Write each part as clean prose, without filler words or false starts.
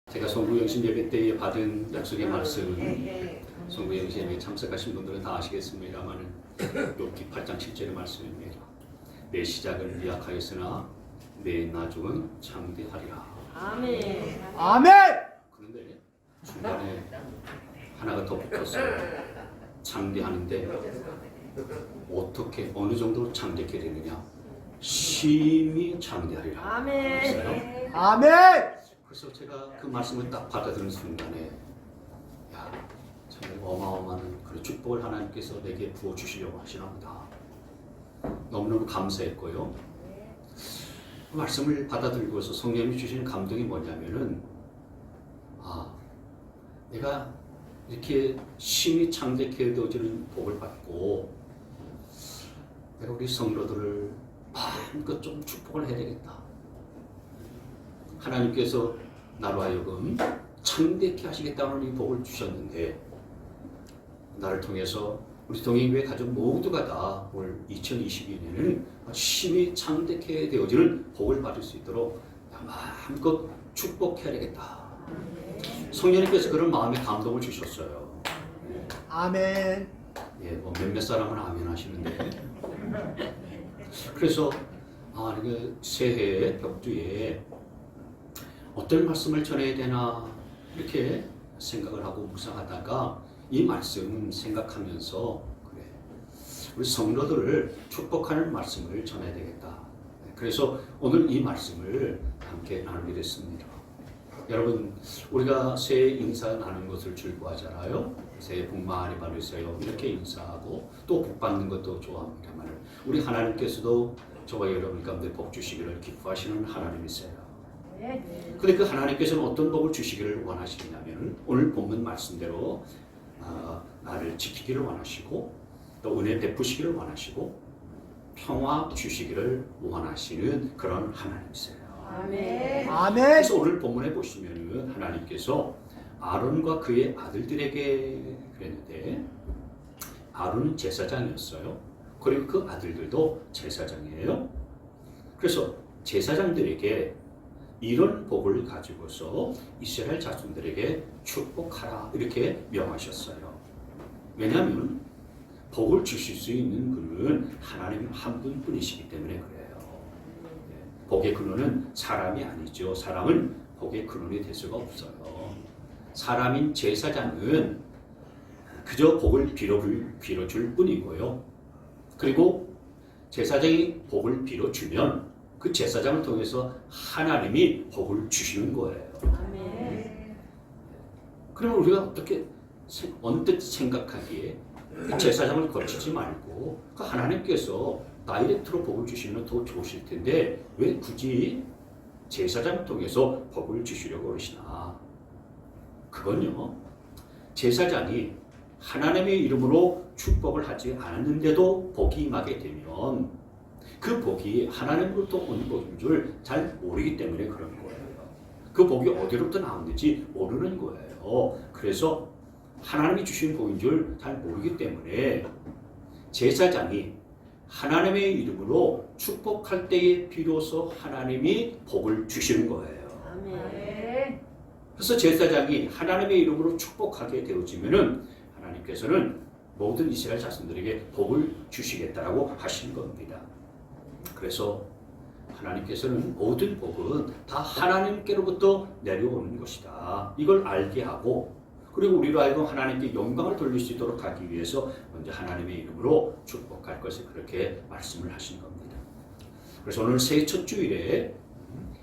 제가 송구영신 예배 때에 받은 약속의 말씀, 송구영신 예배에 참석하신 분들은 다 아시겠습니다만 욥기 8장 7절의 말씀입니다. 내 시작을 미약하였으나 내 나중은 창대하리라. 아멘. 아멘. 그런데 중간에 하나가 더 붙었어요. 창대하는데 어떻게 어느 정도로 창대하게 되느냐? 심히 창대하리라. 아멘. 아멘. 그래서 제가 그 말씀을 딱 받아들은 순간에 야, 정말 어마어마한 그런 축복을 하나님께서 내게 부어주시려고 하시나 보다. 너무너무 감사했고요. 그 말씀을 받아들고서 성령님이 주시는 감동이 뭐냐면은 내가 이렇게 심히 창대케 되어지는 복을 받고 내가 우리 성도들을 마음껏 좀 축복을 해야 되겠다. 하나님께서 나로 하여금 창대케 하시겠다는 이 복을 주셨는데 나를 통해서 우리 동행교회 가족 모두가 다 올 2022년에는 심히 창대케 되어지는 복을 받을 수 있도록 마음껏 축복해야 되겠다. 성령님께서 그런 마음의 감동을 주셨어요. 아멘. 예, 뭐 몇몇 사람은 아멘 하시는데 그래서 이게 새해 벽두에 어떤 말씀을 전해야 되나 이렇게 생각을 하고 묵상하다가 이 말씀 생각하면서 그래 우리 성도들을 축복하는 말씀을 전해야 되겠다. 그래서 오늘 이 말씀을 함께 나누게 됐습니다. 여러분 우리가 새해 인사 나누는 것을 즐거워하잖아요. 새해 복 많이 받으세요 이렇게 인사하고 또 복 받는 것도 좋아합니다만 우리 하나님께서도 저와 여러분 가운데 복 주시기를 기뻐하시는 하나님이세요. 근데 그 하나님께서는 어떤 복을 주시기를 원하시냐면 오늘 본문 말씀대로 나를 지키기를 원하시고 또 은혜 베푸시기를 원하시고 평화 주시기를 원하시는 그런 하나님이세요. 아멘. 아멘. 그래서 오늘 본문에 보시면은 하나님께서 아론과 그의 아들들에게 그랬는데 아론은 제사장이었어요. 그리고 그 아들들도 제사장이에요. 그래서 제사장들에게 이런 복을 가지고서 이스라엘 자손들에게 축복하라 이렇게 명하셨어요. 왜냐하면 복을 주실 수 있는 분은 하나님 한 분뿐이시기 때문에 그래요. 복의 근원은 사람이 아니죠. 사람은 복의 근원이 될 수가 없어요. 사람인 제사장은 그저 복을 빌어줄 뿐이고요. 그리고 제사장이 복을 빌어주면 그 제사장을 통해서 하나님이 복을 주시는 거예요. 아멘. 그러면 우리가 어떻게 언뜻 생각하기에 제사장을 거치지 말고 그 하나님께서 다이렉트로 복을 주시면 더 좋으실 텐데 왜 굳이 제사장을 통해서 복을 주시려고 그러시나? 그건요, 제사장이 하나님의 이름으로 축복을 하지 않았는데도 복이 임하게 되면 그 복이 하나님으로부터 온 복인 줄 잘 모르기 때문에 그런 거예요. 그 복이 어디로부터 나왔는지 모르는 거예요. 그래서 하나님이 주신 복인 줄 잘 모르기 때문에 제사장이 하나님의 이름으로 축복할 때에 비로소 하나님이 복을 주시는 거예요. 아멘. 그래서 제사장이 하나님의 이름으로 축복하게 되어지면은 하나님께서는 모든 이스라엘 자손들에게 복을 주시겠다라고 하신 겁니다. 그래서 하나님께서는 모든 복은 다 하나님께로부터 내려오는 것이다. 이걸 알게 하고 그리고 우리로 하여금 하나님께 영광을 돌릴 수 있도록 하기 위해서 먼저 하나님의 이름으로 축복할 것을 그렇게 말씀을 하신 겁니다. 그래서 오늘 새해 첫 주일에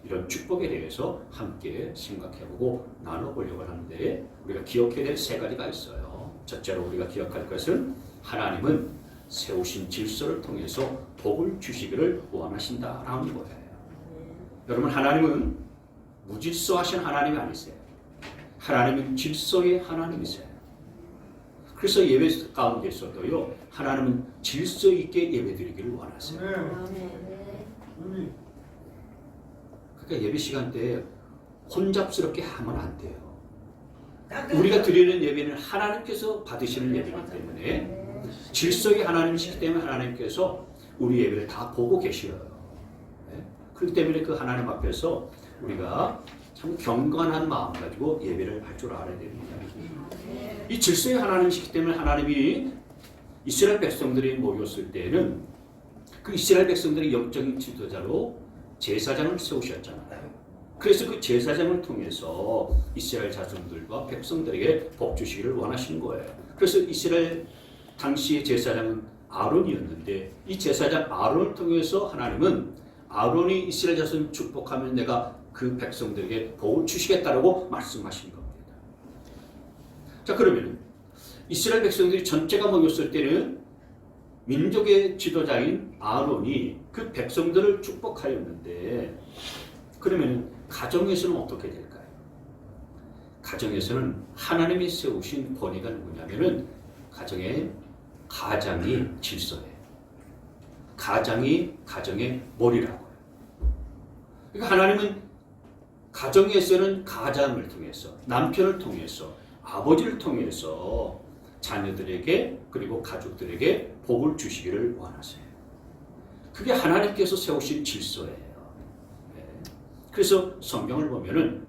이런 축복에 대해서 함께 생각해보고 나눠보려고 하는데 우리가 기억해야 될 세 가지가 있어요. 첫째로 우리가 기억할 것은 하나님은 세우신 질서를 통해서 복을 주시기를 원하신다라는 거예요. 여러분 하나님은 무질서하신 하나님이 아니세요. 하나님은 질서의 하나님이세요. 그래서 예배 가운데서도요 하나님은 질서 있게 예배드리기를 원하세요. 아멘. 그러니까 예배 시간 때 혼잡스럽게 하면 안 돼요. 우리가 드리는 예배는 하나님께서 받으시는 예배이기 때문에 질서의 하나님이시기 때문에 하나님께서 우리 예배를 다 보고 계셔요. 그렇기 때문에 그 하나님 앞에서 우리가 참 경건한 마음 가지고 예배를 할 줄 알아야 됩니다. 이 질서의 하나님이시기 때문에 하나님이 이스라엘 백성들이 모였을 때에는 그 이스라엘 백성들의 영적인 지도자로 제사장을 세우셨잖아요. 그래서 그 제사장을 통해서 이스라엘 자손들과 백성들에게 복 주시기를 원하신 거예요. 그래서 이스라엘 당시의 제사장은 아론이었는데 이 제사장 아론을 통해서 하나님은 아론이 이스라엘 자손 축복하면 내가 그 백성들에게 복을 주시겠다라고 말씀하신 겁니다. 자, 그러면 이스라엘 백성들이 전체가 모였을 때는 민족의 지도자인 아론이 그 백성들을 축복하였는데 그러면 가정에서는 어떻게 될까요? 가정에서는 하나님이 세우신 권위가 누구냐면은 가장이 질서예요. 가장이 가정의 머리라고요. 그러니까 하나님은 가정에서는 가장을 통해서 남편을 통해서 아버지를 통해서 자녀들에게 그리고 가족들에게 복을 주시기를 원하세요. 그게 하나님께서 세우신 질서예요. 네. 그래서 성경을 보면은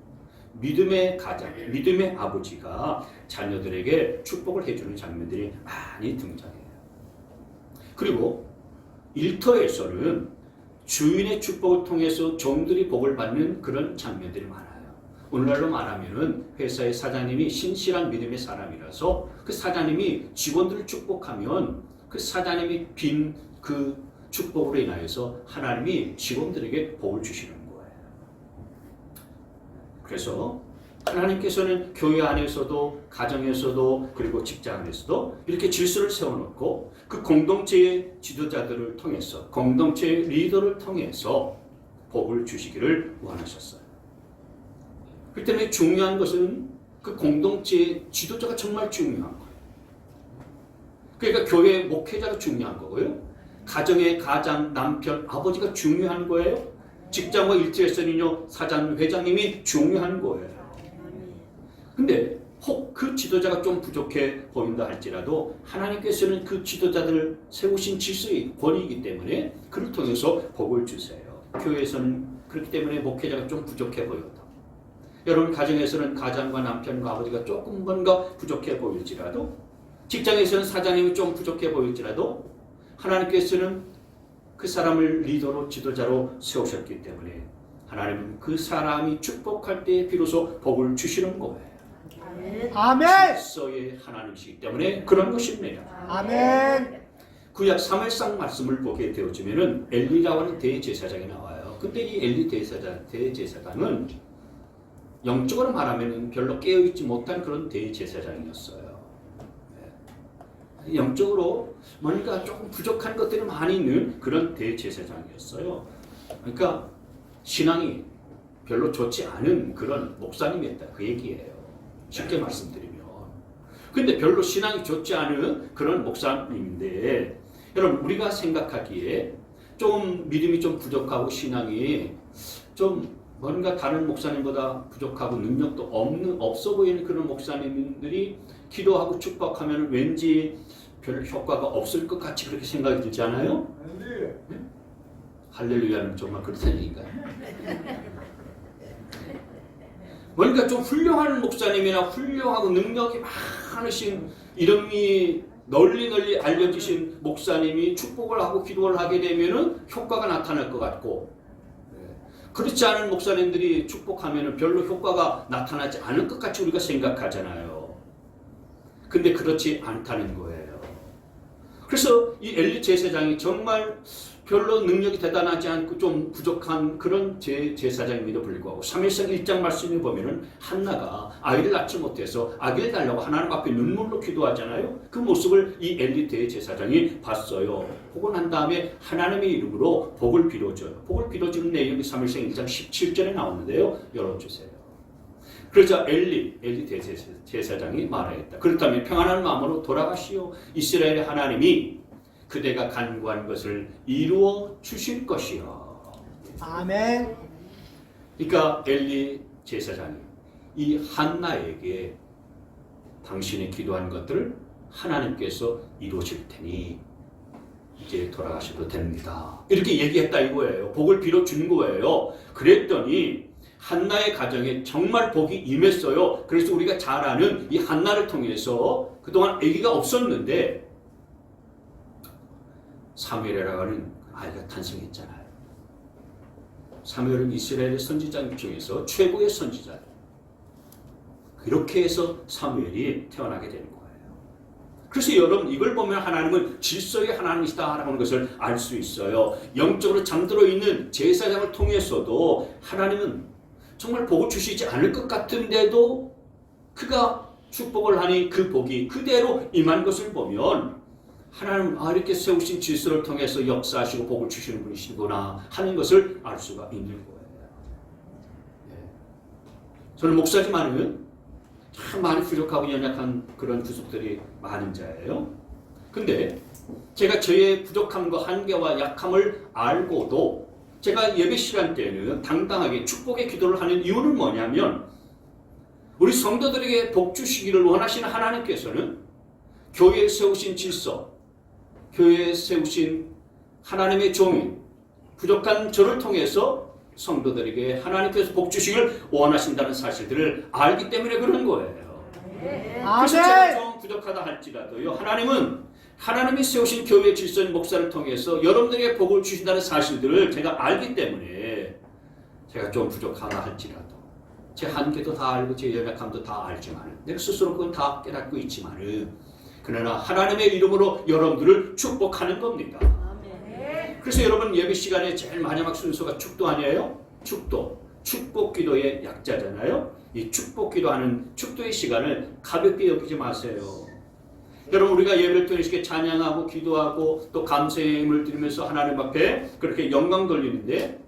믿음의 가장, 믿음의 아버지가 자녀들에게 축복을 해주는 장면들이 많이 등장해요. 그리고 일터에서는 주인의 축복을 통해서 종들이 복을 받는 그런 장면들이 많아요. 오늘날로 말하면은 회사의 사장님이 신실한 믿음의 사람이라서 그 사장님이 직원들을 축복하면 그 사장님이 빈 그 축복으로 인하여서 하나님이 직원들에게 복을 주시는 거예요. 그래서 하나님께서는 교회 안에서도 가정에서도 그리고 직장 안에서도 이렇게 질서를 세워놓고 그 공동체의 지도자들을 통해서 공동체의 리더를 통해서 복을 주시기를 원하셨어요. 그렇기 때문에 중요한 것은 그 공동체의 지도자가 정말 중요한 거예요. 그러니까 교회 목회자가 중요한 거고요. 가정의 가장, 남편, 아버지가 중요한 거예요. 직장과 일터에서는요, 사장, 회장님이 중요한 거예요. 근데 혹 그 지도자가 좀 부족해 보인다 할지라도 하나님께서는 그 지도자들을 세우신 질서의 권위이기 때문에 그를 통해서 복을 주세요. 교회에서는 그렇기 때문에 목회자가 좀 부족해 보여도 여러분 가정에서는 가장과 남편과 아버지가 조금 뭔가 부족해 보일지라도 직장에서는 사장님이 좀 부족해 보일지라도 하나님께서는 그 사람을 리더로 지도자로 세우셨기 때문에 하나님은 그 사람이 축복할 때 비로소 복을 주시는 거예요. 아멘. 질서의 하나님이시기 때문에 그런 것입니다. 아멘. 구약 사무엘상 말씀을 보게 되어지면은 엘리라고 하는 대제사장이 나와요. 근데 이 엘리 대제사장은 영적으로 말하면 별로 깨어있지 못한 그런 대제사장이었어요. 영적으로 뭔가 조금 부족한 것들이 많이 있는 그런 대제사장이었어요. 그러니까 신앙이 별로 좋지 않은 그런 목사님이었다 그 얘기예요. 쉽게 말씀드리면. 근데 별로 신앙이 좋지 않은 그런 목사님인데 여러분 우리가 생각하기에 좀 믿음이 좀 부족하고 신앙이 좀 뭔가 다른 목사님보다 부족하고 능력도 없어 보이는 그런 목사님들이 기도하고 축복하면 왠지 별 효과가 없을 것 같이 그렇게 생각이 들지 않아요? 네? 할렐루야는 정말 그렇다는 얘기인가요? 뭔가 좀 훌륭한 목사님이나 훌륭하고 능력이 많으신 이름이 널리 알려지신 목사님이 축복을 하고 기도를 하게 되면은 효과가 나타날 것 같고 그렇지 않은 목사님들이 축복하면 별로 효과가 나타나지 않을 것 같이 우리가 생각하잖아요. 근데 그렇지 않다는 거예요. 그래서 이 엘리 제사장이 정말 별로 능력이 대단하지 않고 좀 부족한 그런 제사장임에도 불구하고 3일상 1장 말씀에 보면은 한나가 아이를 낳지 못해서 아기를 달라고 하나님 앞에 눈물로 기도하잖아요. 그 모습을 이 엘리 대제사장이 봤어요. 보고 난 다음에 하나님의 이름으로 복을 빌어줘요. 복을 빌어주는 내용이 3일상 1장 17절에 나오는데요. 열어주세요. 그러자 엘리 대제사장이 말하였다. 그렇다면 평안한 마음으로 돌아가시오. 이스라엘의 하나님이 그대가 간구한 것을 이루어 주실 것이요. 아멘. 그러니까 엘리 제사장이 이 한나에게 당신이 기도한 것들을 하나님께서 이루어질 테니 이제 돌아가셔도 됩니다. 이렇게 얘기했다 이거예요. 복을 빌어준 거예요. 그랬더니 한나의 가정에 정말 복이 임했어요. 그래서 우리가 잘 아는 이 한나를 통해서 그동안 아기가 없었는데 사무엘이라고 하는 아이가 탄생했잖아요. 사무엘은 이스라엘의 선지자 중에서 최고의 선지자예요. 그렇게 해서 사무엘이 태어나게 되는 거예요. 그래서 여러분 이걸 보면 하나님은 질서의 하나님이시다라는 하 것을 알 수 있어요. 영적으로 잠들어 있는 제사장을 통해서도 하나님은 정말 복을 주시지 않을 것 같은데도 그가 축복을 하니 그 복이 그대로 임한 것을 보면 하나님은 이렇게 세우신 질서를 통해서 역사하시고 복을 주시는 분이시구나 하는 것을 알 수가 있는 거예요. 저는 목사지만은 참 많이 부족하고 연약한 그런 구석들이 많은 자예요. 근데 제가 저의 부족함과 한계와 약함을 알고도 제가 예배 시간 때는 당당하게 축복의 기도를 하는 이유는 뭐냐면 우리 성도들에게 복 주시기를 원하시는 하나님께서는 교회에 세우신 질서, 교회에 세우신 하나님의 종인 부족한 저를 통해서 성도들에게 하나님께서 복 주시기를 원하신다는 사실들을 알기 때문에 그런 거예요. 그래서 제가 좀 부족하다 할지라도요, 하나님은 하나님이 세우신 교회의 질서인 목사를 통해서 여러분들에게 복을 주신다는 사실들을 제가 알기 때문에 제가 좀 부족하다 할지라도 제 한계도 다 알고 제 연약함도 다 알지만 내가 스스로 그건 다 깨닫고 있지만은 그러나 하나님의 이름으로 여러분들을 축복하는 겁니다. 그래서 여러분 예배 시간에 제일 마지막 순서가 축도 아니에요? 축도. 축복 기도의 약자잖아요. 이 축복 기도하는 축도의 시간을 가볍게 여기지 마세요. 여러분 우리가 예배를 통해서 찬양하고 기도하고 또 감사의 힘을 드리면서 하나님 앞에 그렇게 영광 돌리는데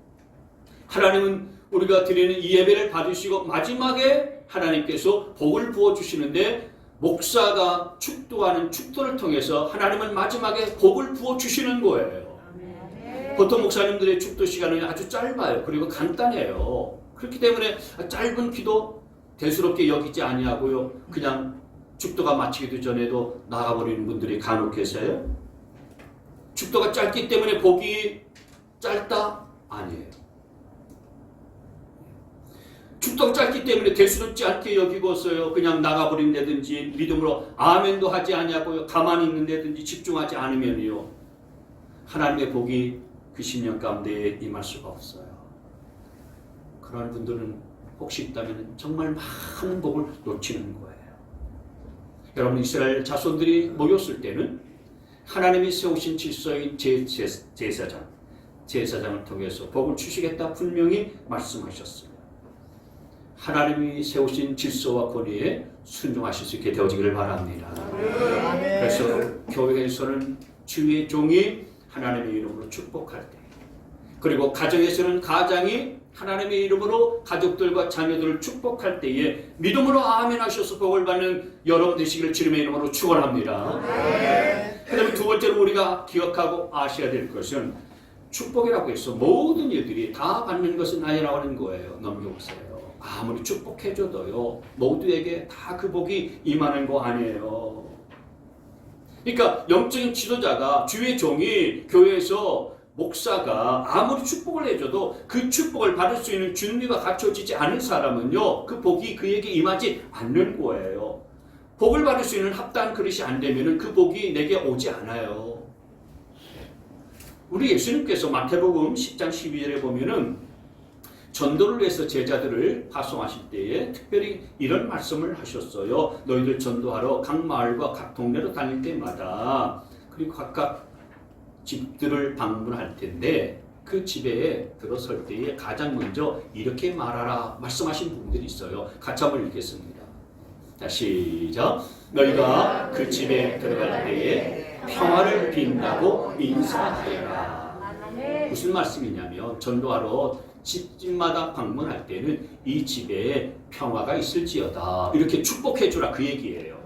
하나님은 우리가 드리는 이 예배를 받으시고 마지막에 하나님께서 복을 부어주시는데 목사가 축도하는 축도를 통해서 하나님은 마지막에 복을 부어주시는 거예요. 보통 목사님들의 축도 시간은 아주 짧아요. 그리고 간단해요. 그렇기 때문에 짧은 기도 대수롭게 여기지 아니하고요. 그냥 축도가 마치기도 전에도 나가버리는 분들이 간혹 계세요. 축도가 짧기 때문에 복이 짧다? 아니에요. 축도가 짧기 때문에 대수롭지 않게 여기고서요. 그냥 나가버린다든지 믿음으로 아멘도 하지 아니하고요. 가만히 있는다든지 집중하지 않으면요. 하나님의 복이 그 10년 가운데 임할 수가 없어요. 그런 분들은 혹시 있다면 정말 많은 복을 놓치는 거예요. 여러분 이스라엘 자손들이 모였을 때는 하나님이 세우신 질서인 제사장을 통해서 복을 주시겠다 분명히 말씀하셨어요. 하나님이 세우신 질서와 권위에 순종하실 수 있게 되어지기를 바랍니다. 그래서 교회에서는 주의 종이 하나님의 이름으로 축복할 때, 그리고 가정에서는 가장이 하나님의 이름으로 가족들과 자녀들을 축복할 때에 믿음으로 아멘 하셔서 복을 받는 여러분 되시기를 주님의 이름으로 축원합니다. 그다음에 두 번째로 우리가 기억하고 아셔야 될 것은 축복이라고 해서 모든 일들이 다 받는 것은 아니라고 하는 거예요. 넘겨보세요. 아무리 축복해줘도요 모두에게 다 그 복이 임하는 거 아니에요. 그러니까 영적인 지도자가 주의 종이 교회에서 목사가 아무리 축복을 해줘도 그 축복을 받을 수 있는 준비가 갖춰지지 않은 사람은요 그 복이 그에게 임하지 않는 거예요. 복을 받을 수 있는 합당한 그릇이 안 되면 그 복이 내게 오지 않아요. 우리 예수님께서 마태복음 10장 12절에 보면은 전도를 위해서 제자들을 파송하실 때에 특별히 이런 말씀을 하셨어요. 너희들 전도하러 각 마을과 각 동네로 다닐 때마다 그리고 각각 집들을 방문할 텐데 그 집에 들어설 때에 가장 먼저 이렇게 말하라 말씀하신 부분들이 있어요. 같이 한번 읽겠습니다. 자, 시작. 너희가 그 집에 들어갈 때에 평화를 빈다고 인사하여라. 무슨 말씀이냐면 전도하러 집집마다 방문할 때는 이 집에 평화가 있을지어다 이렇게 축복해 주라 그 얘기예요.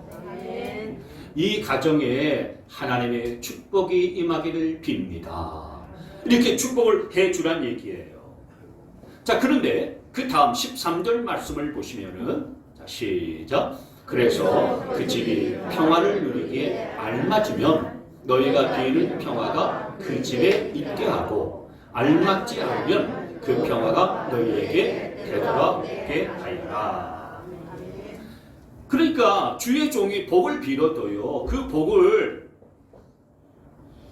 이 가정에 하나님의 축복이 임하기를 빕니다. 이렇게 축복을 해 주란 얘기예요. 자, 그런데 그 다음 13절 말씀을 보시면은 자, 시작. 그래서 그 집이 평화를 누리기에 알맞으면 너희가 비는 평화가 그 집에 있게 하고 알맞지 않으면 그 평화가 너희에게 되돌아오게 하여라. 그러니까 주의 종이 복을 빌어도요, 그 복을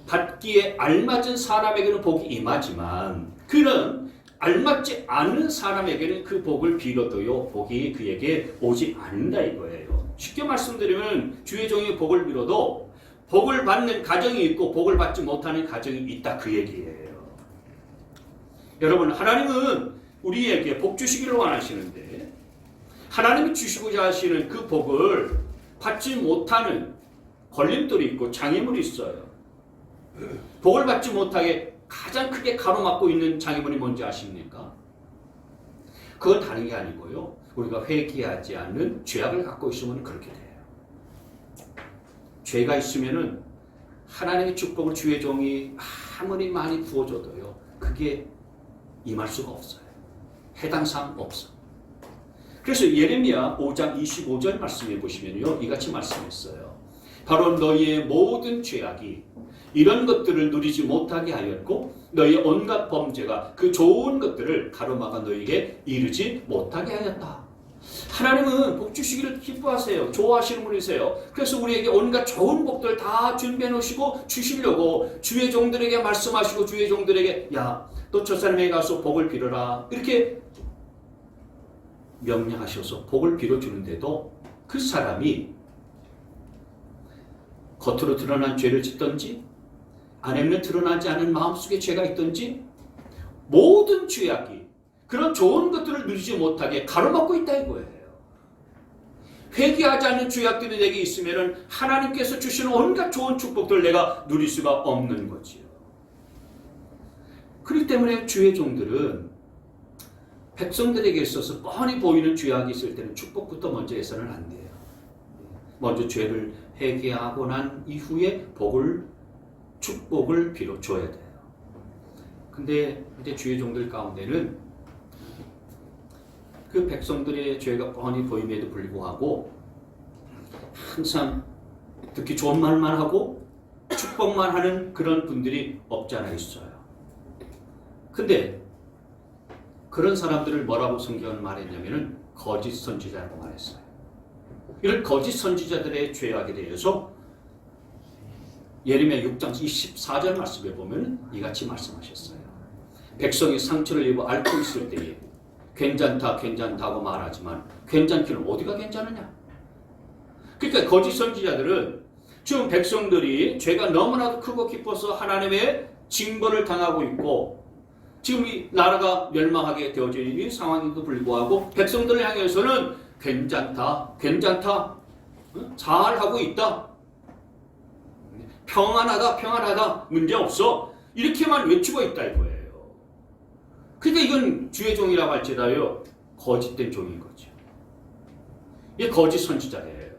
받기에 알맞은 사람에게는 복이 임하지만 그는 알맞지 않은 사람에게는 그 복을 빌어도요, 복이 그에게 오지 않는다 이거예요. 쉽게 말씀드리면 주의 종이 복을 빌어도 복을 받는 가정이 있고 복을 받지 못하는 가정이 있다 그 얘기예요. 여러분, 하나님은 우리에게 복 주시기를 원하시는데 하나님이 주시고자 하시는 그 복을 받지 못하는 걸림돌이 있고 장애물이 있어요. 복을 받지 못하게 가장 크게 가로막고 있는 장애물이 뭔지 아십니까? 그건 다른 게 아니고요, 우리가 회개하지 않는 죄악을 갖고 있으면 그렇게 돼요. 죄가 있으면은 하나님의 축복을 주의 종이 아무리 많이 부어줘도요, 그게 임할 수가 없어요. 해당 사항 없어. 그래서 예레미야 5장 25절 말씀해 보시면요, 이같이 말씀했어요. 바로 너희의 모든 죄악이 이런 것들을 누리지 못하게 하였고 너희의 온갖 범죄가 그 좋은 것들을 가로막아 너희에게 이르지 못하게 하였다. 하나님은 복 주시기를 기뻐하세요. 좋아하시는 분이세요. 그래서 우리에게 온갖 좋은 복들 다 준비해 놓으시고 주시려고 주의 종들에게 말씀하시고 주의 종들에게 야, 너 저 사람에게 가서 복을 빌어라 이렇게 명령하셔서 복을 빌어주는데도 그 사람이 겉으로 드러난 죄를 짓든지 안에는 드러나지 않은 마음속에 죄가 있든지 모든 죄악이 그런 좋은 것들을 누리지 못하게 가로막고 있다 이거예요. 회개하지 않는 죄악들이 내게 있으면 하나님께서 주시는 온갖 좋은 축복들을 내가 누릴 수가 없는 거지요. 그렇기 때문에 주의 종들은 백성들에게 있어서 뻔히 보이는 죄악이 있을 때는 축복부터 먼저 해서는 안 돼요. 먼저 죄를 회개하고 난 이후에 축복을 빌어줘야 돼요. 근데 이제 주의 종들 가운데는 그 백성들의 죄가 뻔히 보임에도 불구하고 항상 듣기 좋은 말만 하고 축복만 하는 그런 분들이 없지 않아 있어요. 근데 그런 사람들을 뭐라고 성경은 말했냐면은 거짓 선지자라고 말했어요. 이런 거짓 선지자들의 죄악에 대해서 예레미야 6장 24절 말씀에 보면 이같이 말씀하셨어요. 백성이 상처를 입어 앓고 있을 때에 괜찮다 괜찮다고 말하지만 괜찮기는 어디가 괜찮으냐. 그러니까 거짓 선지자들은 지금 백성들이 죄가 너무나도 크고 깊어서 하나님의 징벌을 당하고 있고 지금 이 나라가 멸망하게 되어진 이 상황에도 불구하고 백성들을 향해서는 괜찮다 괜찮다 잘하고 있다 평안하다 문제없어 이렇게만 외치고 있다 이거예요. 그러니까 이건 주의 종이라고 할지라도 거짓된 종인 거죠. 이게 거짓 선지자예요.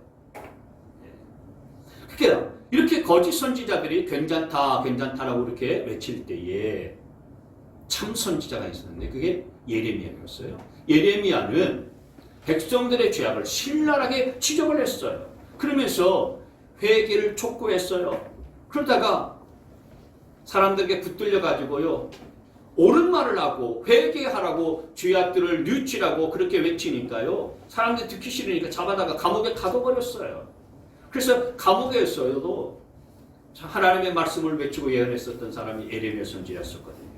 그러니까 이렇게 거짓 선지자들이 괜찮다라고 이렇게 외칠 때에 참 선지자가 있었는데 그게 예레미야였어요. 예레미야는 백성들의 죄악을 신랄하게 지적을 했어요. 그러면서 회개를 촉구했어요. 그러다가 사람들에게 붙들려 가지고요, 옳은 말을 하고 회개하라고 죄악들을 뉘우치라고 그렇게 외치니까요, 사람들이 듣기 싫으니까 잡아다가 감옥에 가둬버렸어요. 그래서 감옥에 있어도 하나님의 말씀을 외치고 예언했었던 사람이 예레미야 선지자였었거든요.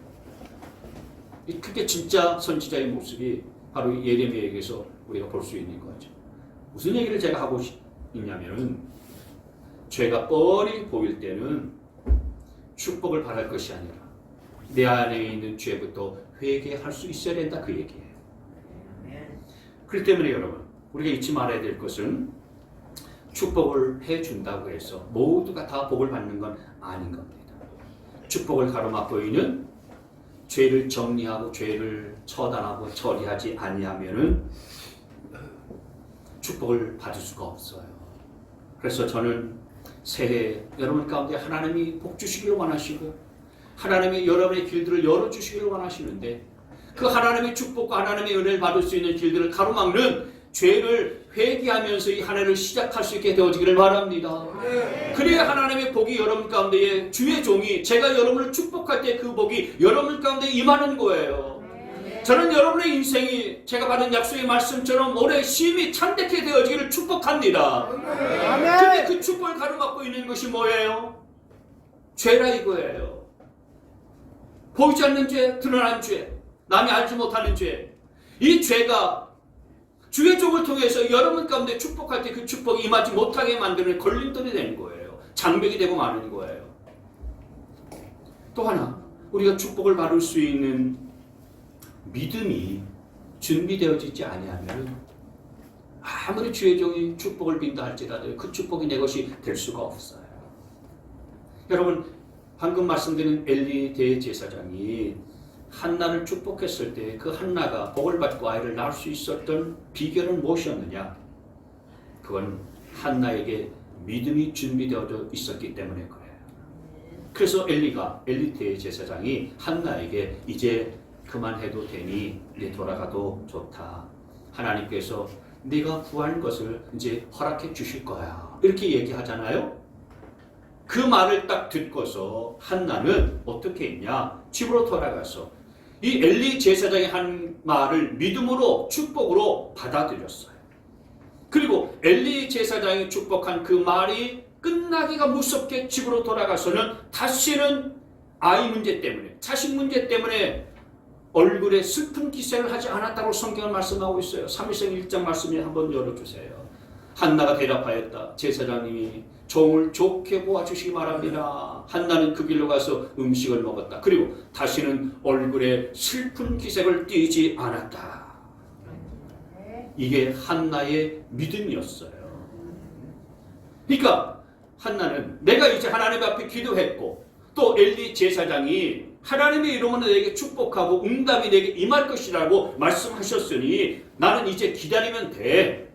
그게 진짜 선지자의 모습이 바로 예레미야에게서 우리가 볼 수 있는 거죠. 무슨 얘기를 제가 하고 있냐면은 죄가 뻔히 보일 때는 축복을 바랄 것이 아니라 내 안에 있는 죄부터 회개할 수 있어야 된다 그 얘기예요. 그렇기 때문에 여러분 우리가 잊지 말아야 될 것은 축복을 해준다고 해서 모두가 다 복을 받는 건 아닌 겁니다. 축복을 가로막고 있는 죄를 정리하고 죄를 처단하고 처리하지 아니하면은 축복을 받을 수가 없어요. 그래서 저는 새해 여러분 가운데 하나님이 복 주시기를 원하시고 하나님이 여러분의 길들을 열어주시기를 원하시는데 그 하나님의 축복과 하나님의 은혜를 받을 수 있는 길들을 가로막는 죄를 회개하면서 이 한 해를 시작할 수 있게 되어지기를 바랍니다. 그래야 하나님의 복이 여러분 가운데에 주의 종이 제가 여러분을 축복할 때 그 복이 여러분 가운데 임하는 거예요. 저는 여러분의 인생이 제가 받은 약속의 말씀처럼 올해 심히 참되게 되어지기를 축복합니다. 근데 아멘. 그 축복을 가로막고 있는 것이 뭐예요? 죄라 이거예요. 보이지 않는 죄, 드러난 죄, 남이 알지 못하는 죄. 이 죄가 주의 종을 통해서 여러분 가운데 축복할 때 그 축복이 임하지 못하게 만드는 걸림돌이 되는 거예요. 장벽이 되고 마는 거예요. 또 하나, 우리가 축복을 받을 수 있는 믿음이 준비되어지지 아니하면 아무리 주의 종이 축복을 빈다 할지라도 그 축복이 내 것이 될 수가 없어요. 여러분, 방금 말씀드린 엘리 대제사장이 한나를 축복했을 때 그 한나가 복을 받고 아이를 낳을 수 있었던 비결은 무엇이었느냐? 그건 한나에게 믿음이 준비되어져 있었기 때문에 그래요. 그래서 엘리 대제사장이 한나에게 이제 그만해도 되니 이제 돌아가도 좋다. 하나님께서 네가 구한 것을 이제 허락해 주실 거야. 이렇게 얘기하잖아요. 그 말을 딱 듣고서 한나는 어떻게 했냐? 집으로 돌아가서 이 엘리 제사장이 한 말을 믿음으로 축복으로 받아들였어요. 그리고 엘리 제사장이 축복한 그 말이 끝나기가 무섭게 집으로 돌아가서는 다시는 아이 문제 때문에, 자식 문제 때문에 얼굴에 슬픈 기색을 하지 않았다고 성경은 말씀하고 있어요. 사무엘상 1장 말씀에 한번 열어주세요. 한나가 대답하였다. 제사장님이 종을 좋게 보아주시기 바랍니다. 한나는 그 길로 가서 음식을 먹었다. 그리고 다시는 얼굴에 슬픈 기색을 띠지 않았다. 이게 한나의 믿음이었어요. 그러니까 한나는 내가 이제 하나님 앞에 기도했고 또 엘리 제사장이 하나님의 이름으로 내게 축복하고 응답이 내게 임할 것이라고 말씀하셨으니 나는 이제 기다리면 돼.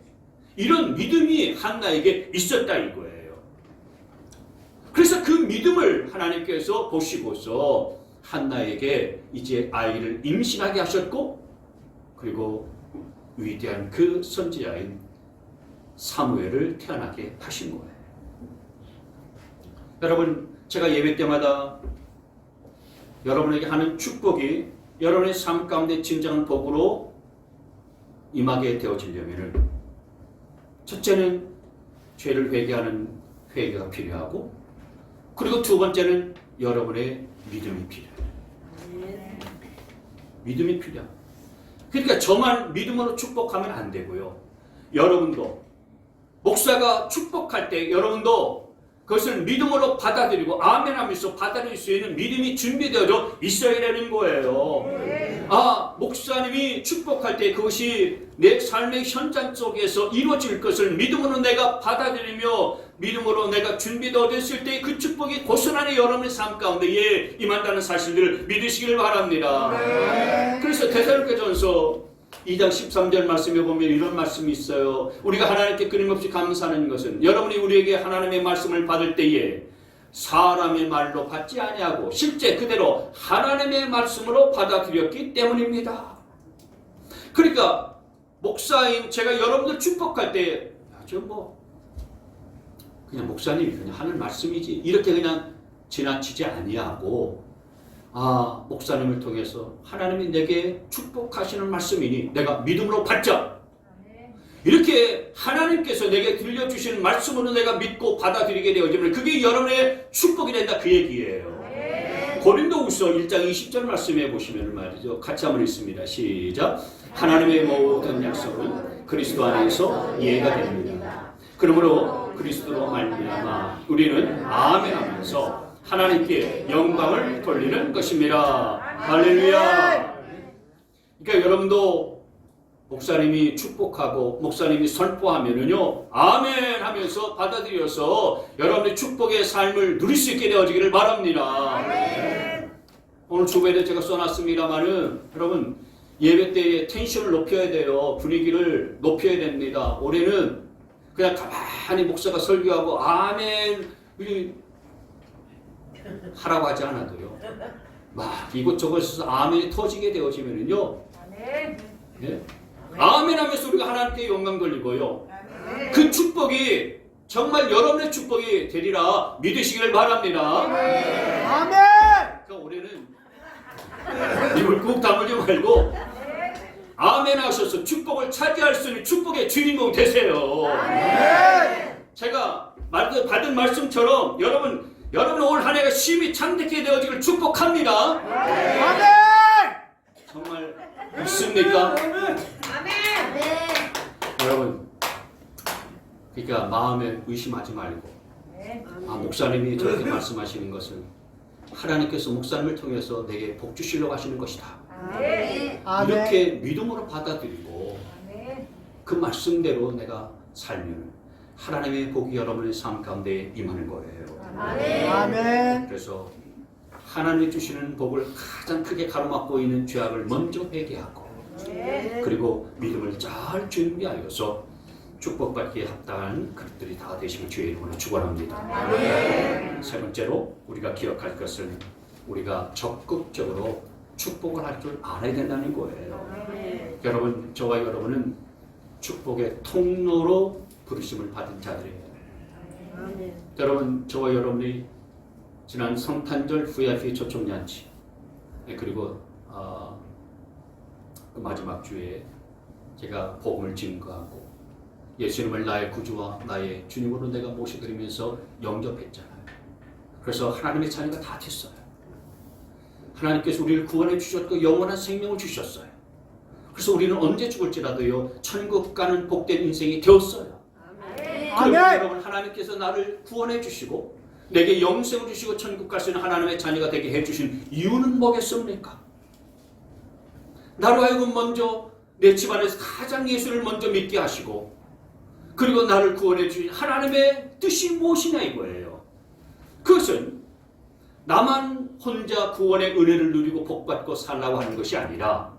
이런 믿음이 한나에게 있었다 이거예요. 그래서 그 믿음을 하나님께서 보시고서 한나에게 이제 아이를 임신하게 하셨고 그리고 위대한 그 선지자인 사무엘을 태어나게 하신 거예요. 여러분, 제가 예배 때마다 여러분에게 하는 축복이 여러분의 삶 가운데 진정한 복으로 임하게 되어지려면 첫째는 죄를 회개하는 회개가 필요하고 그리고 두 번째는 여러분의 믿음이 필요해요. 믿음이 필요합니다. 그러니까 저만 믿음으로 축복하면 안 되고요. 여러분도 목사가 축복할 때 여러분도 그것을 믿음으로 받아들이고 아멘 하면서 받아들일 수 있는 믿음이 준비되어 있어야 되는 거예요. 아, 목사님이 축복할 때 그것이 내 삶의 현장 속에서 이루어질 것을 믿음으로 내가 받아들이며 믿음으로 내가 준비되어 됐을 때 그 축복이 고스란히 여러분의 삶 가운데에 임한다는 사실들을 믿으시길 바랍니다. 그래서 데살로니가전서 2장 13절 말씀에 보면 이런 말씀이 있어요. 우리가 하나님께 끊임없이 감사하는 것은 여러분이 우리에게 하나님의 말씀을 받을 때에 사람의 말로 받지 아니하고 실제 그대로 하나님의 말씀으로 받아들였기 때문입니다. 그러니까 목사인 제가 여러분들 축복할 때 그냥 목사님이 그냥 하는 말씀이지 이렇게 그냥 지나치지 아니하고 목사님을 통해서 하나님이 내게 축복하시는 말씀이니 내가 믿음으로 받자. 이렇게 하나님께서 내게 들려주시는 말씀으로 내가 믿고 받아들이게 되어지면 그게 여러분의 축복이 된다 그 얘기예요. 고린도후서 1장 20절 말씀해 보시면 말이죠. 같이 한번 읽습니다. 시작. 하나님의 모든 약속은 그리스도 안에서 이해가 됩니다. 그러므로 그리스도로 말미암아 우리는 아멘 하면서 하나님께 영광을 돌리는 것입니다. 할렐루야. 그러니까 여러분도 목사님이 축복하고 목사님이 선포하면은요 아멘 하면서 받아들여서 여러분의 축복의 삶을 누릴 수 있게 되어지기를 바랍니다. 오늘 주보에도 제가 써놨습니다만은 여러분 예배 때에 텐션을 높여야 돼요. 분위기를 높여야 됩니다. 올해는 그냥 가만히 목사가 설교하고 아멘 하라고 하지 않아도요. 막 이곳저곳에서 아멘이 터지게 되어지면은요. 네? 아멘 하면서 우리가 하나님께 영광 돌리고요. 그 축복이 정말 여러분의 축복이 되리라 믿으시길 바랍니다. 아멘. 그러니까 올해는 입을 꾹 다물지 말고 아멘 하셔서 축복을 차지할 수 있는 축복의 주인공 되세요. 제가 받은 말씀처럼 여러분 올 한 해가 심히 참되게 되어지길 축복합니다. 아멘. 정말 믿습니까? 여러분, 그러니까 마음에 의심하지 말고, 목사님이 저렇게 말씀하시는 것은 하나님께서 목사님을 통해서 내게 복 주시려고 하시는 것이다. 아멘. 이렇게 믿음으로 받아들이고 그 말씀대로 내가 살면 하나님의 복이 여러분의 삶 가운데 임하는 거예요. 아멘. 그래서 하나님이 주시는 복을 가장 크게 가로막고 있는 죄악을 먼저 회개하고, 그리고 믿음을 잘 준비하여서 축복받기에 합당한 그릇들이 다 되시길 주의 이름으로 축원합니다. 세 번째로 우리가 기억할 것은 우리가 적극적으로 축복을 할 줄 알아야 된다는 거예요. 여러분, 저와 여러분은 축복의 통로로 부르심을 받은 자들이에요. 여러분, 저와 여러분이 지난 성탄절 VIP 초청잔치, 그리고 그 마지막 주에 제가 복음을 증거하고 예수님을 나의 구주와 나의 주님으로 내가 모셔드리면서 영접했잖아요. 그래서 하나님의 자녀가 다 됐어요. 하나님께서 우리를 구원해 주셨고 영원한 생명을 주셨어요. 그래서 우리는 언제 죽을지라도요, 천국 가는 복된 인생이 되었어요. 그럼 여러분, 하나님께서 나를 구원해 주시고 내게 영생을 주시고 천국 갈 수 있는 하나님의 자녀가 되게 해주신 이유는 뭐겠습니까? 나로 하여금 먼저 내 집안에서 가장 예수를 먼저 믿게 하시고, 그리고 나를 구원해 주신 하나님의 뜻이 무엇이냐 이거예요. 그것은 나만 혼자 구원의 은혜를 누리고 복받고 살라고 하는 것이 아니라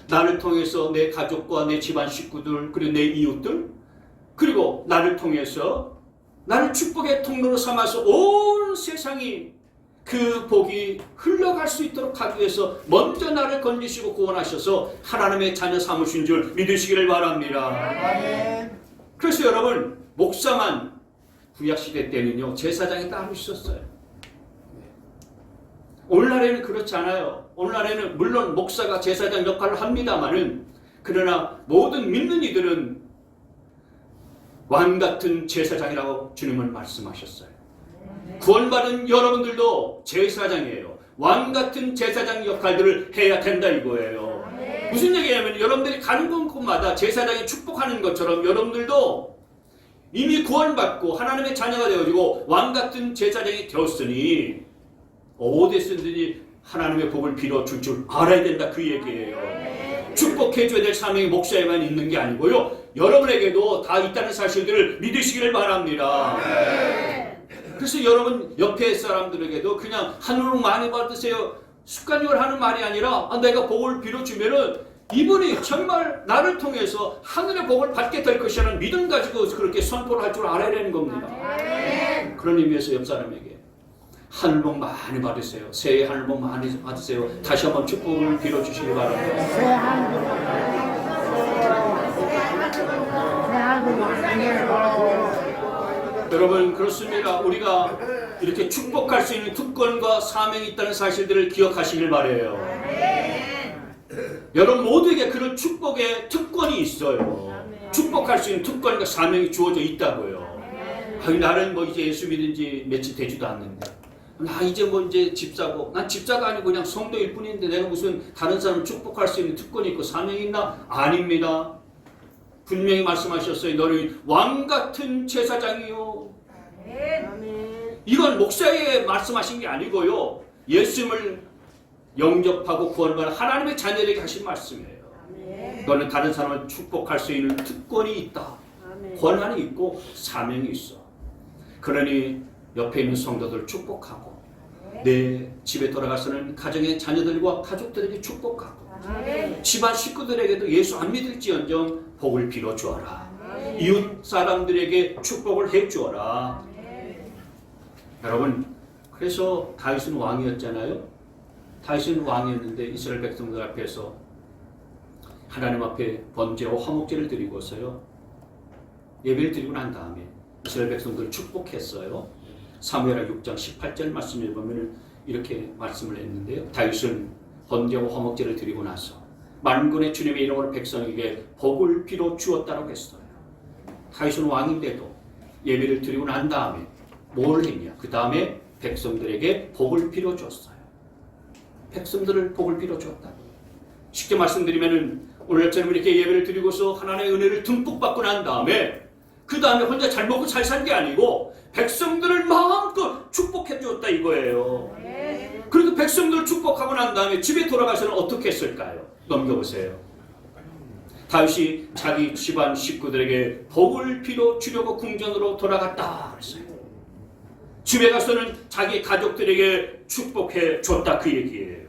나를 통해서 내 가족과 내 집안 식구들, 그리고 내 이웃들, 그리고 나를 통해서 나를 축복의 통로로 삼아서 온 세상이 그 복이 흘러갈 수 있도록 하기 위해서 먼저 나를 건지시고 구원하셔서 하나님의 자녀 삼으신 줄 믿으시기를 바랍니다. 아멘. 그래서 여러분, 목사만 구약시대 때는요, 제사장이 따로 있었어요. 오늘날에는 그렇지 않아요. 오늘날에는 물론 목사가 제사장 역할을 합니다마는, 그러나 모든 믿는 이들은 왕같은 제사장이라고 주님은 말씀하셨어요. 구원받은 여러분들도 제사장이에요. 왕같은 제사장 역할들을 해야 된다 이거예요. 무슨 얘기냐면, 여러분들이 가는 곳마다 제사장이 축복하는 것처럼 여러분들도 이미 구원받고 하나님의 자녀가 되어지고 왕같은 제사장이 되었으니 어디서든지 하나님의 복을 빌어줄 줄 알아야 된다, 그 얘기예요. 축복해줘야 될 사명이 목사에만 있는 게 아니고요, 여러분에게도 다 있다는 사실들을 믿으시기를 바랍니다. 그래서 여러분 옆에 사람들에게도 그냥 하늘로 많이 받으세요, 습관적으로 하는 말이 아니라 내가 복을 빌어주면은 이분이 정말 나를 통해서 하늘의 복을 받게 될 것이라는 믿음 가지고 그렇게 선포를 할 줄 알아야 되는 겁니다. 그런 의미에서 옆 사람에게 하늘복 많이 받으세요, 새해 하늘복 많이 받으세요, 다시 한번 축복을 빌어주시기 바랍니다. 새 하늘복 많이 받으세요. 여러분, 그렇습니다. 우리가 이렇게 축복할 수 있는 특권과 사명이 있다는 사실들을 기억하시길 바라요. 여러분 모두에게 그런 축복의 특권이 있어요. 축복할 수 있는 특권과 사명이 주어져 있다고요. 나는 뭐 이제 예수 믿은 지 며칠 되지도 않는데, 나 이제 뭐 이제 집사고, 난 집사가 아니고 그냥 성도일 뿐인데 내가 무슨 다른 사람을 축복할 수 있는 특권이 있고 사명이 있나? 아닙니다. 분명히 말씀하셨어요. 너는 왕같은 제사장이요. 이건 목사에 말씀하신 게 아니고요, 예수님을 영접하고 구원받은 하나님의 자녀에게 하신 말씀이에요. 너는 다른 사람을 축복할 수 있는 특권이 있다, 권한이 있고 사명이 있어. 그러니 옆에 있는 성도들 축복하고, 내 집에 돌아가서는 가정의 자녀들과 가족들에게 축복하고, 집안 식구들에게도 예수 안 믿을지언정 복을 빌어주어라. 이웃 사람들에게 축복을 해주어라. 여러분, 그래서 다윗은 왕이었잖아요. 다윗은 왕이었는데 이스라엘 백성들 앞에서 하나님 앞에 번제와 화목제를 드리고서요, 예배를 드리고 난 다음에 이스라엘 백성들을 축복했어요. 사무엘하 6장 18절 말씀을 보면 이렇게 말씀을 했는데요. 다윗은 번제와 화목제를 드리고 나서 만군의 주님의 이름으로 백성에게 복을 빌어 주었다고 했어요. 다윗은 왕인데도 예배를 드리고 난 다음에 뭘 했냐? 그 다음에 백성들에게 복을 빌어 주었어요. 백성들을 복을 빌어 주었다. 쉽게 말씀드리면은 오늘처럼 이렇게 예배를 드리고서 하나님의 은혜를 듬뿍 받고 난 다음에 그 다음에 혼자 잘 먹고 잘 산 게 아니고 백성들을 마음껏 축복해 주었다 이거예요. 그래도 백성들을 축복하고 난 다음에 집에 돌아가서는 어떻게 했을까요? 넘겨보세요. 다윗이 자기 집안 식구들에게 복을 빌어 주려고 궁전으로 돌아갔다 그랬어요. 집에 가서는 자기 가족들에게 축복해 줬다 그 얘기예요.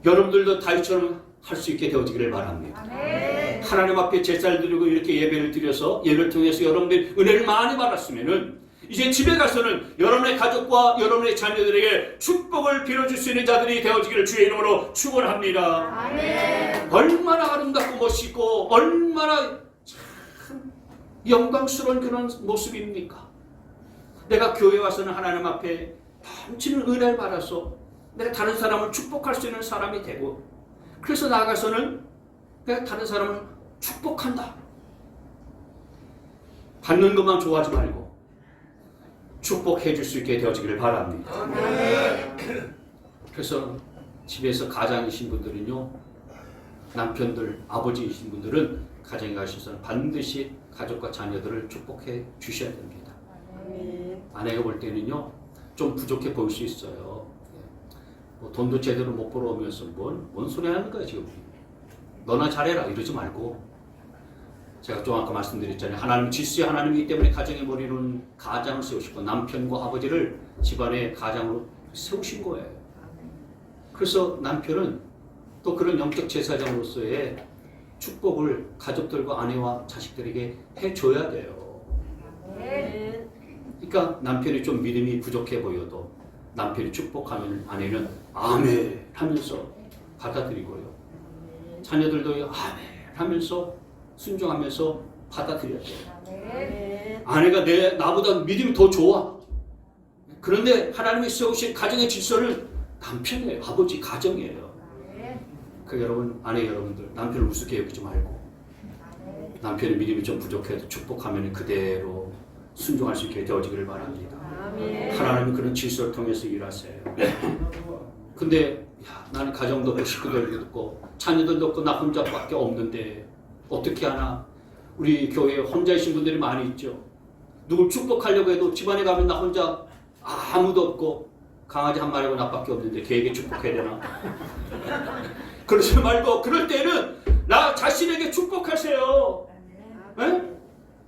여러분들도 다윗처럼 할 수 있게 되어지기를 바랍니다. 하나님 앞에 제사를 드리고 이렇게 예배를 드려서 예배를 통해서 여러분들이 은혜를 많이 받았으면은 이제 집에 가서는 여러분의 가족과 여러분의 자녀들에게 축복을 빌어줄 수 있는 자들이 되어지기를 주의 이름으로 축원합니다. 얼마나 아름답고 멋있고 얼마나 참 영광스러운 그런 모습입니까? 내가 교회 와서는 하나님 앞에 넘치는 은혜를 받아서 내가 다른 사람을 축복할 수 있는 사람이 되고 그래서 나아가서는 내가 다른 사람을 축복한다. 받는 것만 좋아하지 말고 축복해 줄 수 있게 되어지기를 바랍니다. 그래서 집에서 가장이신 분들은요, 남편들, 아버지이신 분들은 가정에 가셔서 반드시 가족과 자녀들을 축복해 주셔야 됩니다. 아내가 볼 때는요, 좀 부족해 보일 수 있어요. 뭐 돈도 제대로 못 벌어오면서 뭔 소리 하는 거야 지금. 너나 잘해라 이러지 말고, 제가 좀 아까 말씀드렸잖아요. 하나님 질서의 하나님이기 때문에 가정의 머리는 가장을 세우시고 남편과 아버지를 집안의 가장으로 세우신 거예요. 그래서 남편은 또 그런 영적 제사장으로서의 축복을 가족들과 아내와 자식들에게 해줘야 돼요. 그러니까 남편이 좀 믿음이 부족해 보여도 남편이 축복하면 아내는 아멘 하면서 받아들이고요. 자녀들도 아멘 하면서 순종하면서 받아들여야 돼요. 아내가 나보다 믿음이 더 좋아. 그런데 하나님이 세우신 가정의 질서는 남편이에요. 아버지 가정이에요. 그 여러분, 아내 여러분들, 남편을 우습게 여기지 말고 남편의 믿음이 좀 부족해도 축복하면 그대로 순종할 수 있게 되어지기를 바랍니다. 하나님은 그런 질서를 통해서 일하세요. 근데 나는 가정도 없고 식구들도 없고 자녀들도 없고 나 혼자밖에 없는데 어떻게 하나? 우리 교회에 혼자이신 분들이 많이 있죠. 누굴 축복하려고 해도 집안에 가면 나 혼자 아무도 없고 강아지 한 마리고 나밖에 없는데 걔에게 축복해야 되나? 그러지 말고 그럴 때는 나 자신에게 축복하세요. 네?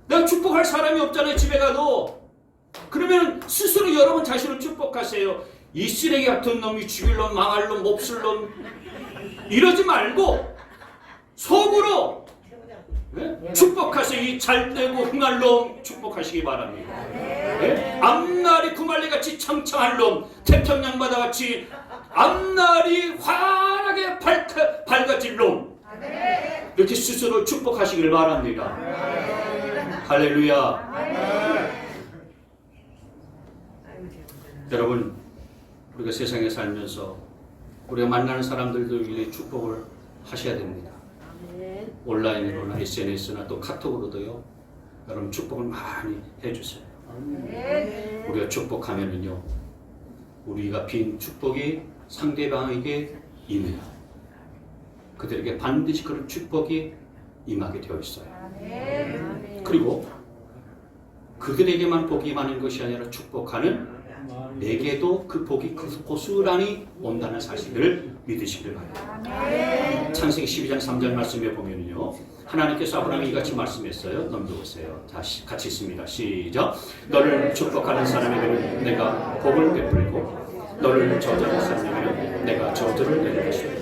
내가 축복할 사람이 없잖아요. 집에 가도. 그러면 스스로 여러분 자신을 축복하세요. 이 쓰레기 같은 놈이 죽일 놈, 망할 놈, 몹쓸 놈 이러지 말고 속으로 네? 축복하세요. 이 잘되고 흥할 놈 축복하시기 바랍니다. 네? 앞날이 구말리같이 창창할 놈, 태평양바다같이 앞날이 환하게 밝아질 놈 이렇게 스스로 축복하시길 바랍니다. 할렐루야. 여러분, 우리가 세상에 살면서 우리가 만나는 사람들도 축복을 하셔야 됩니다. 온라인으로나 SNS나 또 카톡으로도요. 여러분 축복을 많이 해주세요. 우리가 축복하면은요, 우리가 빈 축복이 상대방에게 임해요. 그들에게 반드시 그런 축복이 임하게 되어 있어요. 그리고 그들에게만 복이 임하는 것이 아니라 축복하는 내게도 그 복이 고스란히 온다는 사실을 믿으시길 바랍니다. 창세기 12장 3절 말씀에 보면요, 하나님께서 아브라함에게 이같이 말씀했어요. 넘겨보세요. 다시 같이 있습니다. 시작. 너를 축복하는 사람에게는 내가 복을 베풀고 너를 저주하는 사람에게는 내가 저주를 내릴 것이다.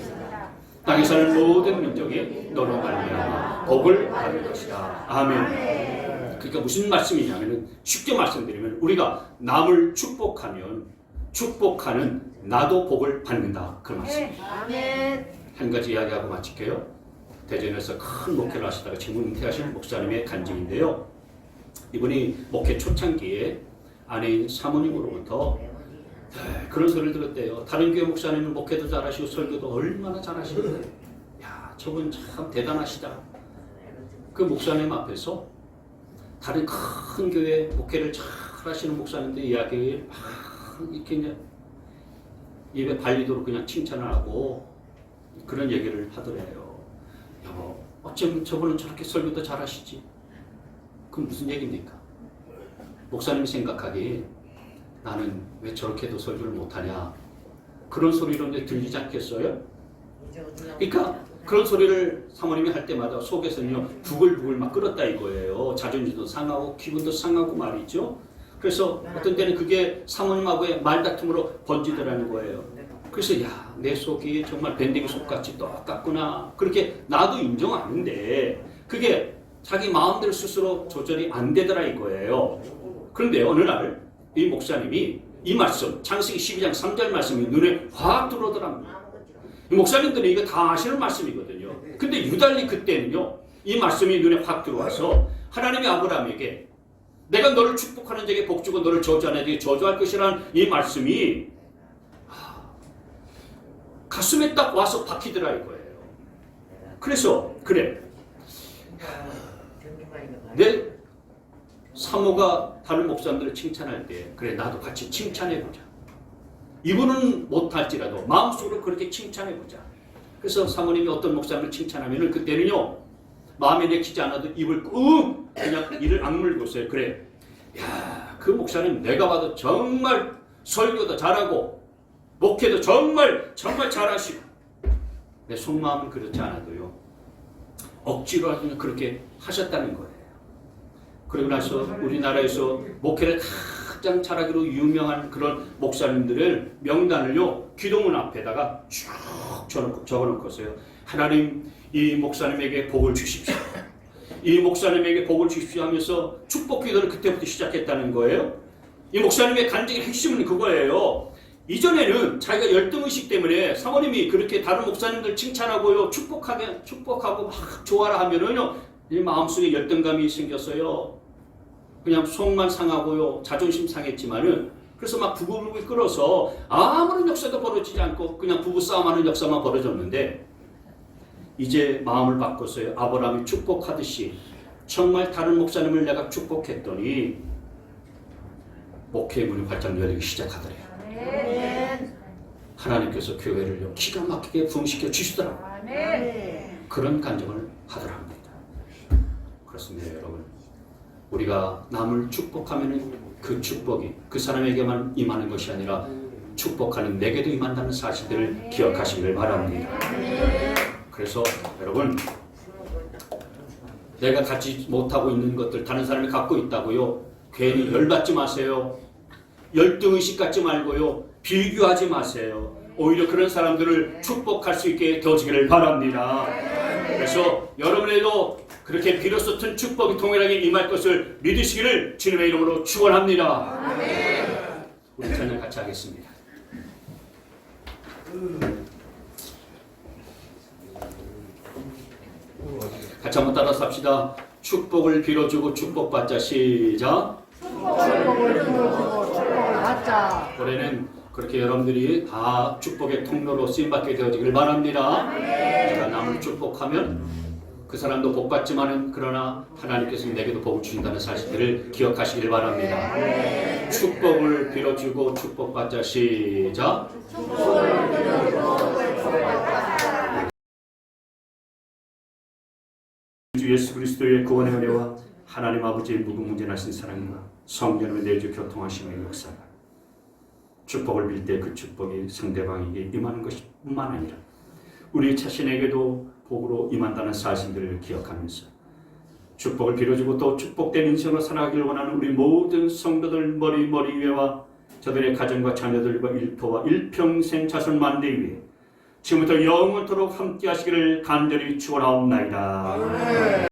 땅에 사는 모든 민족이 너로 말미암아 복을 받을 것이다. 아멘. 그러니까 무슨 말씀이냐면, 쉽게 말씀드리면 우리가 남을 축복하면 축복하는 나도 복을 받는다. 그 말씀입니다. 한 가지 이야기하고 마칠게요. 대전에서 큰 목회를 하시다가 지금 은퇴하신 목사님의 간증인데요. 이분이 목회 초창기에 아내인 사모님으로부터 그런 소리를 들었대요. 다른 교회 목사님은 목회도 잘하시고 설교도 얼마나 잘하시는데 저분 참 대단하시다. 그 목사님 앞에서 다른 큰 교회 목회를 잘 하시는 목사님들 이야기를 막 이렇게 그냥 입에 발리도록 그냥 칭찬을 하고 그런 얘기를 하더래요. 여보, 어쩜 저분은 저렇게 설교도 잘 하시지? 그럼 무슨 얘기입니까? 목사님이 생각하기에 나는 왜 저렇게도 설교를 못하냐? 그런 소리로 이제 들리지 않겠어요? 그러니까 그런 소리를 사모님이 할 때마다 속에서는요 부글부글 막 끓었다 이거예요. 자존심도 상하고 기분도 상하고 말이죠. 그래서 어떤 때는 그게 사모님하고의 말다툼으로 번지더라는 거예요. 그래서 야, 내 속이 정말 밴댕이 속같이 똑같구나. 그렇게 나도 인정하는데 그게 자기 마음대로 스스로 조절이 안 되더라 이거예요. 그런데 어느 날 이 목사님이 이 말씀 창세기 12장 3절 말씀이 눈에 확 들어오더랍니다. 이 목사님들이 이거 다 아시는 말씀이거든요. 근데 유달리 그때는요 이 말씀이 눈에 확 들어와서 하나님이 아브라함에게 내가 너를 축복하는 자에게 복 주고 너를 저주하는 자에게 저주할 것이라는 이 말씀이 가슴에 딱 와서 박히더라 이거예요. 그래서 그래 내 사모가 다른 목사님들을 칭찬할 때 그래 나도 같이 칭찬해보자. 이분은 못할지라도 마음속으로 그렇게 칭찬해보자. 그래서 사모님이 어떤 목사님을 칭찬하면 그때는요 마음에 내키지 않아도 입을 꾹 그냥 이를 악물고서요. 그래 야, 그 목사님 내가 봐도 정말 설교도 잘하고 목회도 정말 잘하시고 내 속마음은 그렇지 않아도요 억지로 하시면 그렇게 하셨다는 거예요. 그러고 나서 우리나라에서 목회를 가장 잘하기로 유명한 그런 목사님들을 명단을요 기도문 앞에다가 쭉 적어놓고서요 하나님 이 목사님에게 복을 주십시오. 이 목사님에게 복을 주십시오 하면서 축복 기도를 그때부터 시작했다는 거예요. 이 목사님의 간증의 핵심은 그거예요. 이전에는 자기가 열등의식 때문에 사모님이 그렇게 다른 목사님들 칭찬하고요 축복하고 막 좋아라 하면은요 이 마음속에 열등감이 생겼어요. 그냥 속만 상하고요 자존심 상했지만은 그래서 막 부부를 끌어서 아무런 역사도 벌어지지 않고 그냥 부부싸움하는 역사만 벌어졌는데 이제 마음을 바꿨어요. 아브라함이 축복하듯이 정말 다른 목사님을 내가 축복했더니 목회의 문이 활짝 열리기 시작하더래요. 하나님께서 교회를 기가 막히게 부흥시켜 주시더라고요. 그런 간증을 하더랍니다. 그렇습니다 여러분. 우리가 남을 축복하면 그 축복이 그 사람에게만 임하는 것이 아니라 축복하는 내게도 임한다는 사실들을 기억하시길 바랍니다. 그래서 여러분 내가 갖지 못하고 있는 것들 다른 사람이 갖고 있다고요 괜히 열받지 마세요. 열등의식 갖지 말고요 비교하지 마세요. 오히려 그런 사람들을 축복할 수 있게 되어지기를 바랍니다. 그래서 여러분에도 그렇게 비로소 튼 축복이 통일하게 임할 것을 믿으시기를 주님의 이름으로 축원합니다. 우리 찬양 같이 하겠습니다. 같이 한번 따라서 합시다. 축복을 빌어주고 축복받자. 시작. 축복을 빌어주고 축복을 받자. 올해는 그렇게 여러분들이 다 축복의 통로로 쓰임받게 되어지길 바랍니다. 내가 남을 축복하면 그 사람도 복받지만은 그러나 하나님께서는 내게도 복을 주신다는 사실들을 기억하시길 바랍니다. 축복을 빌어주고 축복받자. 시작. 축복을 빌어주고 축복받자. 주 예수 그리스도의 구원의 은혜와 하나님 아버지의 무궁무진하신 사랑과 성령의 내주 교통하심의 역사가 축복을 빌 때 그 축복이 상대방에게 임하는 것뿐만 아니라 우리 자신에게도 복으로 임한다는 사실들을 기억하면서 축복을 빌어주고 또 축복된 인생으로 살아가길 원하는 우리 모든 성도들 머리 위에와 저들의 가정과 자녀들과 일터와 일평생 자손 만대 위에 지금부터 영원토록 함께 하시기를 간절히 축원하옵나이다.